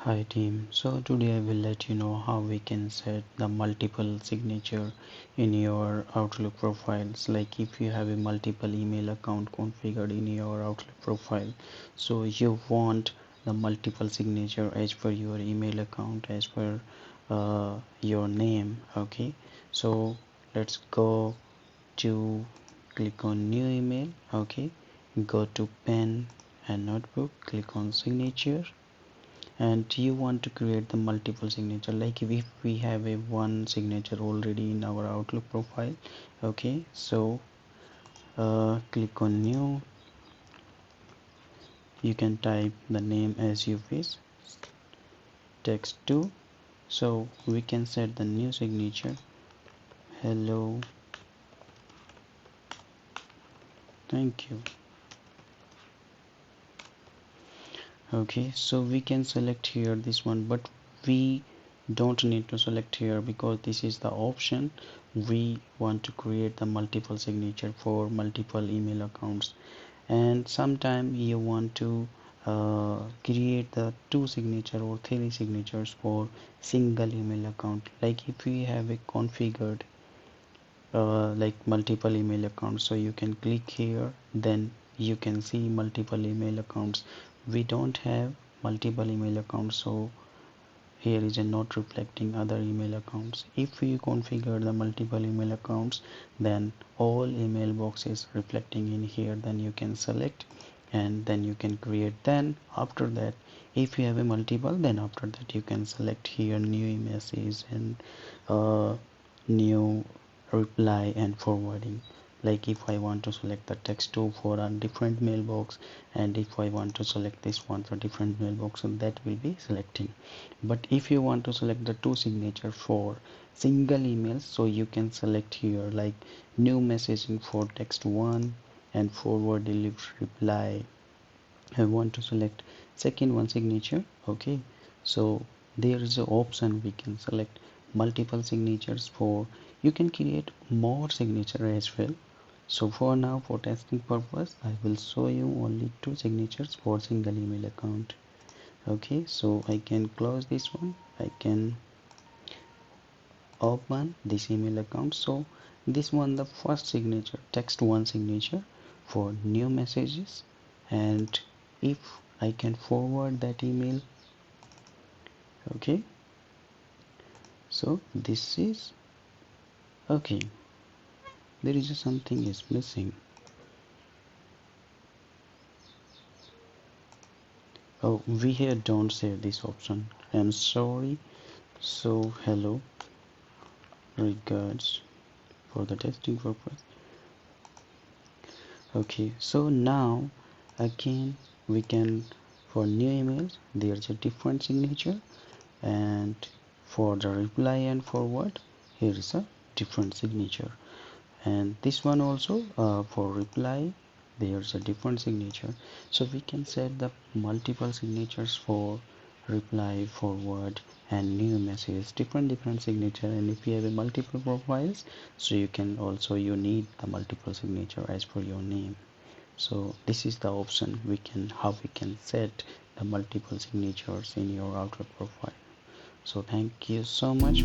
Hi team, so today I will let you know how we can set the multiple signature in your Outlook profiles. Like if you have a multiple email account configured in your Outlook profile, so you want the multiple signature as per your email account, as per your name. Okay, so let's go to click on new email. Okay, go to pen and notebook, click on signature, and you want to create the multiple signature. Like if we have a one signature already in our Outlook profile. Okay, so click on new. You can type the name as you wish, text 2. So we can set the new signature, hello, thank you. Okay, so we can select here this one, but we don't need to select here because this is the option. We want to create the multiple signature for multiple email accounts, and sometime you want to create the two signature or three signatures for single email account. Like if we have a configured like multiple email accounts, so you can click here, then you can see multiple email accounts. We don't have multiple email accounts, so here is a not reflecting other email accounts. If we configure the multiple email accounts, then all email boxes reflecting in here, then you can select and then you can create. Then after that, if you have a multiple, then after that you can select here new message and new reply and forwarding. Like if I want to select the text 2 for a different mailbox, and if I want to select this one for different mailbox, so that will be selecting. But if you want to select the two signature for single emails, so you can select here like new messaging for text 1 and forward delivery reply. I want to select second one signature. Okay, so there is an option we can select multiple signatures for. You can create more signature as well. So for now, for testing purpose, I will show you only two signatures for single email account. Okay, so I can close this one. I can open this email account. So this one, the first signature, text one signature for new messages, and if I can forward that email. Okay, so this is okay. There is something is missing. Oh, we here don't save this option, I'm sorry. So hello, regards, for the testing purpose. Okay, so now again we can, for new emails there's a different signature, and for the reply and forward here is a different signature, and this one also for reply there's a different signature. So we can set the multiple signatures for reply, forward and new message, different signature. And if you have a multiple profiles, so you can also, you need the multiple signature as per your name. So this is the option we can, how we can set the multiple signatures in your Outlook profile. So thank you so much.